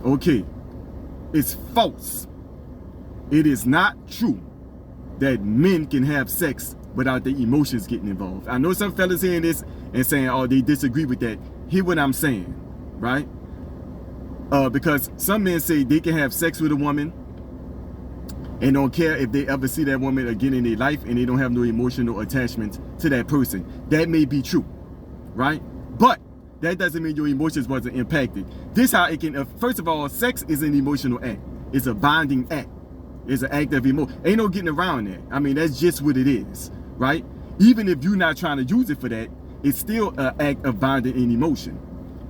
Okay, it's false. It is not true that men can have sex without their emotions getting involved. I know some fellas hearing this and saying, oh, they disagree with that. Hear what I'm saying, right? Because some men say they can have sex with a woman and don't care if they ever see that woman again in their life, and they don't have no emotional attachment to that person. That may be true, right? But that doesn't mean your emotions wasn't impacted. This how it can, first of all, sex is an emotional act. It's a bonding act. It's an act of emotion. Ain't no getting around that. I mean, that's just what it is, right? Even if you're not trying to use it for that, it's still an act of bonding and emotion.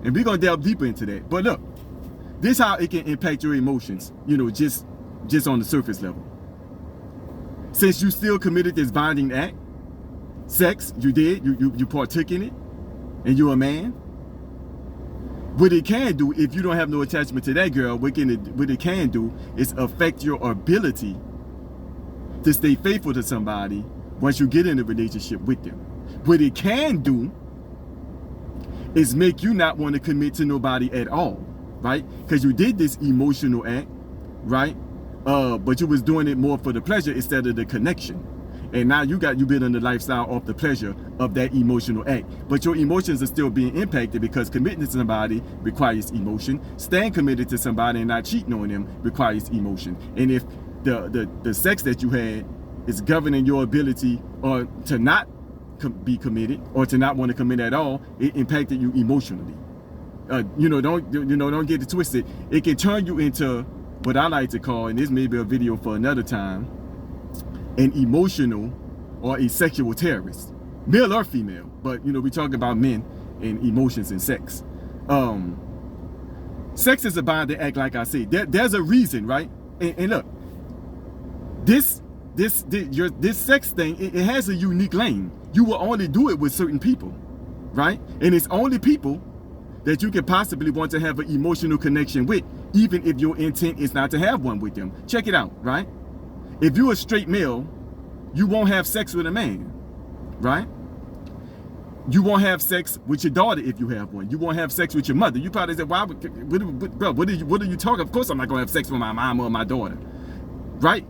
And we're gonna delve deeper into that. But look, this how it can impact your emotions, you know, just on the surface level. Since you still committed this bonding act, sex, you partook in it, and you're a man, what it can do, if you don't have no attachment to that girl, what it can do is affect your ability to stay faithful to somebody once you get in a relationship with them. What it can do is make you not want to commit to nobody at all, right? Because you did this emotional act, right? But you was doing it more for the pleasure instead of the connection. And now you building the lifestyle off the pleasure of that emotional act. But your emotions are still being impacted because committing to somebody requires emotion. Staying committed to somebody and not cheating on them requires emotion. And if the sex that you had is governing your ability or to not be committed or to not want to commit at all, it impacted you emotionally. Don't get it twisted. It can turn you into what I like to call, and this may be a video for another time, an emotional or a sexual terrorist, male or female. But we talking about men and emotions and sex. Sex is a bonding act, like I said. There's a reason, right? And look, this sex thing, it has a unique lane. You will only do it with certain people, right? And it's only people that you can possibly want to have an emotional connection with, even if your intent is not to have one with them. Check it out, right? If you're a straight male, you won't have sex with a man, right? You won't have sex with your daughter if you have one. You won't have sex with your mother. You probably say, "Why, bro? What are you talking? Of course, I'm not gonna have sex with my mom or my daughter, right?"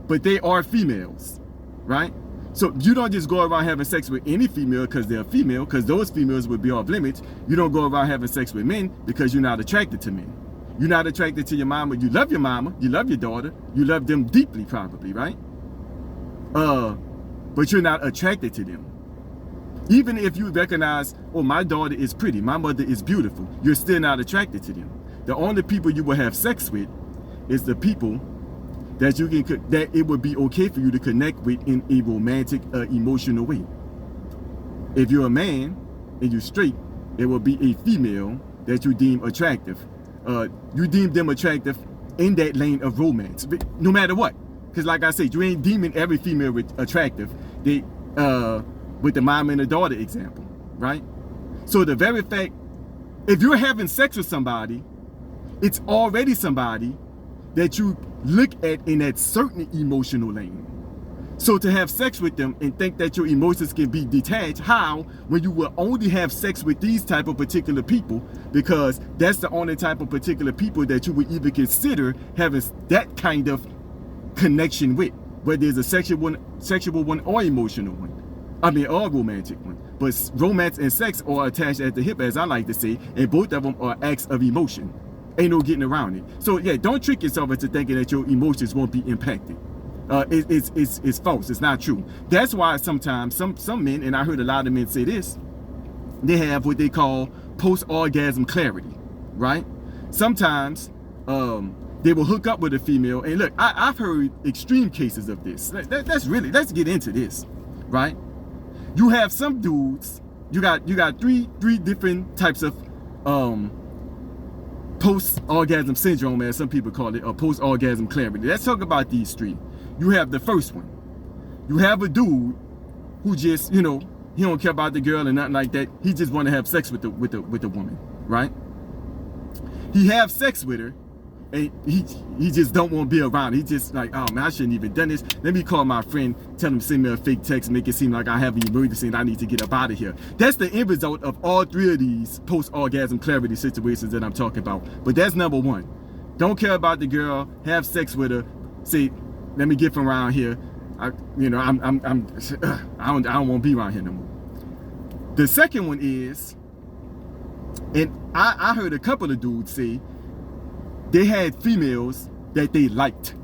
But they are females, right? So you don't just go around having sex with any female because they're female, because those females would be off limits. You don't go around having sex with men because you're not attracted to men. You're not attracted to your mama. You love your mama. You love your daughter. You love them deeply, probably, right? But you're not attracted to them. Even if you recognize, oh, my daughter is pretty, my mother is beautiful, you're still not attracted to them. The only people you will have sex with is the people that that it would be okay for you to connect with in a romantic, emotional way. If you're a man and you're straight, it will be a female that you deem attractive. You deem them attractive in that lane of romance, no matter what. Because like I said, you ain't deeming every female attractive. With the mom and the daughter example, right? So the very fact, if you're having sex with somebody, it's already somebody that you look at in that certain emotional lane. So to have sex with them and think that your emotions can be detached, how? When you will only have sex with these type of particular people, because that's the only type of particular people that you would even consider having that kind of connection with, whether it's a sexual one or emotional one. I mean, or romantic one. But romance and sex are attached at the hip, as I like to say, and both of them are acts of emotion. Ain't no getting around it. So yeah, don't trick yourself into thinking that your emotions won't be impacted. It's false. It's not true. That's why sometimes some men, and I heard a lot of men say this, they have what they call post-orgasm clarity, right? Sometimes they will hook up with a female, and look, I've heard extreme cases of this. Let's get into this, right? You have some dudes, you got three different types of post-orgasm syndrome, as some people call it, or post-orgasm clarity. Let's talk about these three. You have the first one. You have a dude who just, he don't care about the girl and nothing like that. He just want to have sex with the woman, right? He have sex with her, and he just don't want to be around. He just like, oh man, I shouldn't even done this. Let me call my friend, tell him to send me a fake text, make it seem like I have an emergency and I need to get up out of here. That's the end result of all three of these post-orgasm clarity situations that I'm talking about. But that's number one. Don't care about the girl, have sex with her, say, let me get from around here. I don't want to be around here no more. The second one is, and I heard a couple of dudes say they had females that they liked.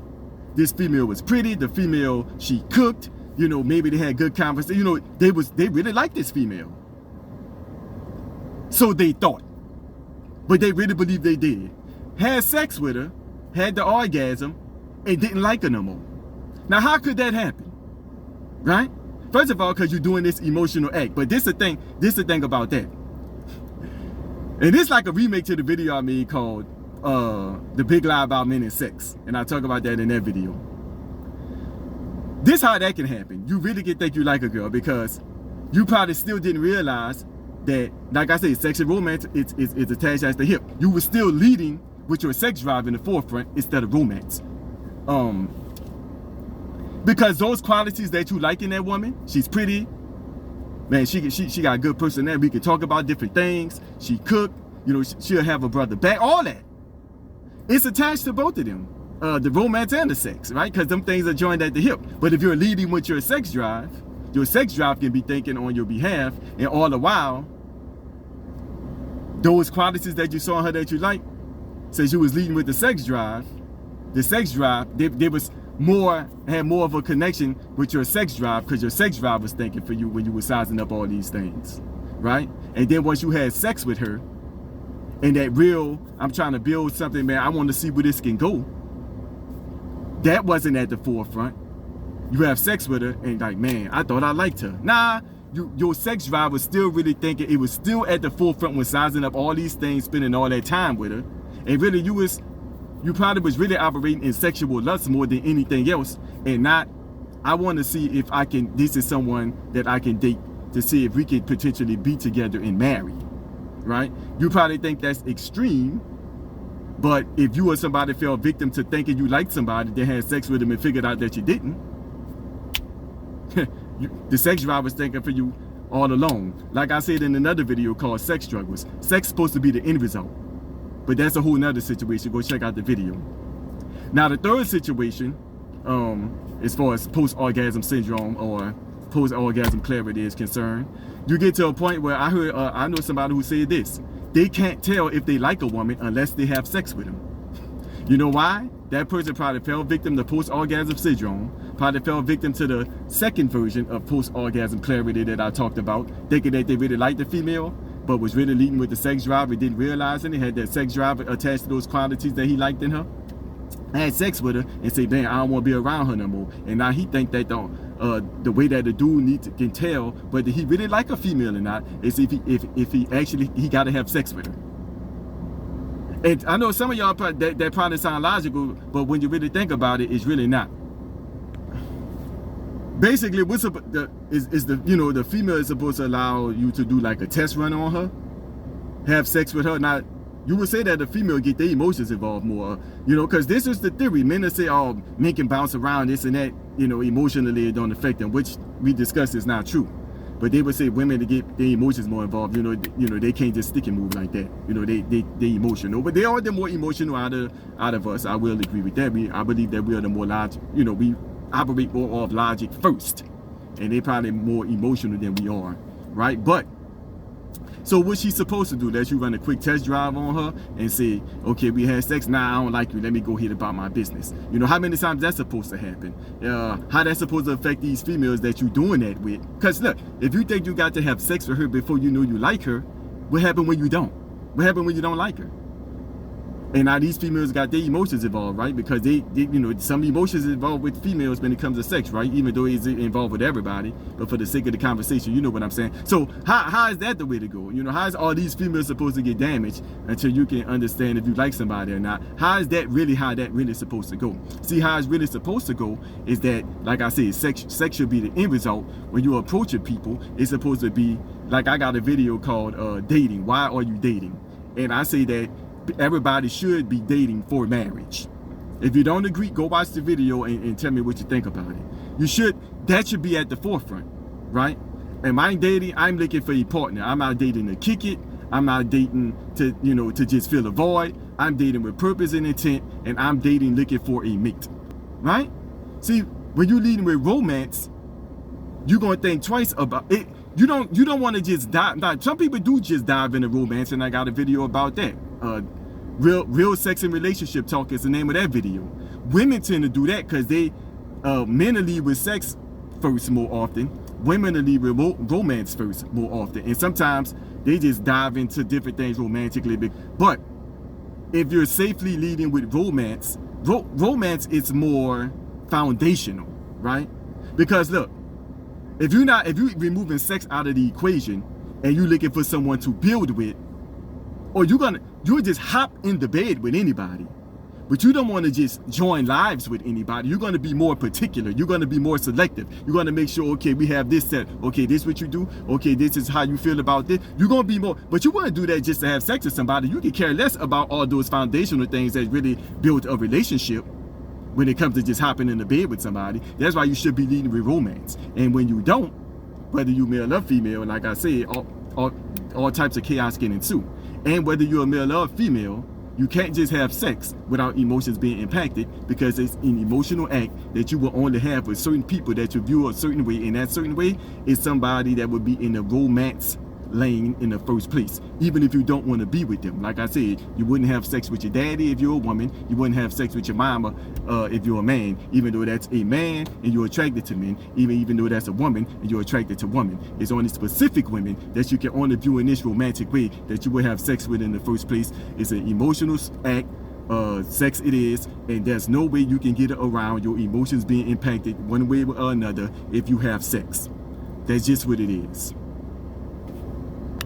This female was pretty, the female, she cooked, maybe they had good conversation, they really liked this female. So they thought, but they really believed they did. Had sex with her, had the orgasm, and didn't like her no more. Now, how could that happen? Right? First of all, because you're doing this emotional act. But this the thing about that. And it's like a remake to the video I made called The Big Lie About Men and Sex. And I talk about that in that video. This how that can happen. You really can think you like a girl because you probably still didn't realize that, like I said, sexual romance is attached at the hip. You were still leading with your sex drive in the forefront instead of romance. Because those qualities that you like in that woman, she's pretty, man, she got a good personality. We can talk about different things. She cooked, she'll have her brother back, all that. It's attached to both of them, the romance and the sex, right? Because them things are joined at the hip. But if you're leading with your sex drive can be thinking on your behalf, and all the while, those qualities that you saw in her that you like, since you was leading with the sex drive, they was had more of a connection with your sex drive because your sex drive was thinking for you when you were sizing up all these things, right? And then once you had sex with her, and that real, I'm trying to build something, man, I want to see where this can go, that wasn't at the forefront. You have sex with her and like, man, I thought I liked her. Nah, your sex drive was still really thinking, it was still at the forefront when sizing up all these things, spending all that time with her. And really you probably was really operating in sexual lust more than anything else, and not, I want to see if this is someone that I can date to see if we can potentially be together and marry, right? You probably think that's extreme, but if you or somebody fell victim to thinking you liked somebody, then had sex with them and figured out that you didn't, the sex drive was thinking for you all along. Like I said in another video called Sex Struggles, sex is supposed to be the end result. But that's a whole nother situation. Go check out the video. Now, the third situation, as far as post-orgasm syndrome or post-orgasm clarity is concerned, you get to a point where I know somebody who said this. They can't tell if they like a woman unless they have sex with them. You know why? That person probably fell victim to post-orgasm syndrome, probably fell victim to the second version of post-orgasm clarity that I talked about, thinking that they really liked the female, but was really leading with the sex drive and didn't realize it. He had that sex drive attached to those qualities that he liked in her. I had sex with her and say, man, I don't want to be around her no more. And now he think that the way that the dude can tell whether he really like a female or not is if he got to have sex with her. And I know some of y'all that probably sound logical, but when you really think about it, it's really not. Basically, the female is supposed to allow you to do like a test run on her, have sex with her. Now, you would say that the female get their emotions involved more, because this is the theory. Men that say, oh, men can bounce around this and that, emotionally it don't affect them, which we discussed is not true. But they would say women to get their emotions more involved. They can't just stick and move like that. They emotional, but they are the more emotional out of us. I will agree with that. I believe that we are the more logical. We operate more of logic first, and they probably more emotional than we are, right? But so what's she supposed to do? Let you run a quick test drive on her and say, okay, we had sex, now I don't like you, let me go ahead about my business. How many times that's supposed to happen? How that's supposed to affect these females that you're doing that with? Because look, if you think you got to have sex with her before you know you like her, what happened when you don't? What happened when you don't like her? And now these females got their emotions involved, right? Because they some emotions involved with females when it comes to sex, right? Even though it's involved with everybody, but for the sake of the conversation, you know what I'm saying? So how is that the way to go? How is all these females supposed to get damaged until you can understand if you like somebody or not? How is that really supposed to go? See, how it's really supposed to go is that, like I said, sex should be the end result. When you're approaching people, it's supposed to be, like I got a video called Dating. Why are you dating? And I say that everybody should be dating for marriage. If you don't agree, go watch the video and tell me what you think about it. That should be at the forefront, right? Am I dating? I'm looking for a partner. I'm not dating to kick it. I'm not dating to just fill a void. I'm dating with purpose and intent, and I'm dating looking for a mate, right? See, when you're leading with romance, you're gonna think twice about it. You don't want to just dive. Some people do just dive into romance, and I got a video about that. Real sex and relationship talk is the name of that video. Women tend to do that because men will lead with sex first more often. Women will lead with romance first more often, and sometimes they just dive into different things romantically. But if you're safely leading with romance, romance is more foundational, right? Because look, if you're removing sex out of the equation and you're looking for someone to build with, or you'll just hop in the bed with anybody, but you don't want to just join lives with anybody. You're going to be more particular. You're going to be more selective. You're going to make sure, okay, we have this set. Okay, this is what you do. Okay, this is how you feel about this. You're going to be more, but you want to do that just to have sex with somebody. You can care less about all those foundational things that really build a relationship when it comes to just hopping in the bed with somebody. That's why you should be leading with romance. And when you don't, whether you male or female, like I said, all types of chaos can ensue. And whether you're a male or female, you can't just have sex without emotions being impacted, because it's an emotional act that you will only have with certain people that you view a certain way, and that certain way is somebody that would be in the romance lane in the first place, even if you don't want to be with them. Like I said, you wouldn't have sex with your daddy if you're a woman. You wouldn't have sex with your mama if you're a man, even though that's a man and you're attracted to men, even though that's a woman and you're attracted to women. It's only specific women that you can only view in this romantic way that you would have sex with in the first place. It's an emotional act. Sex it is, and there's no way you can get around your emotions being impacted one way or another if you have sex. That's just what it is.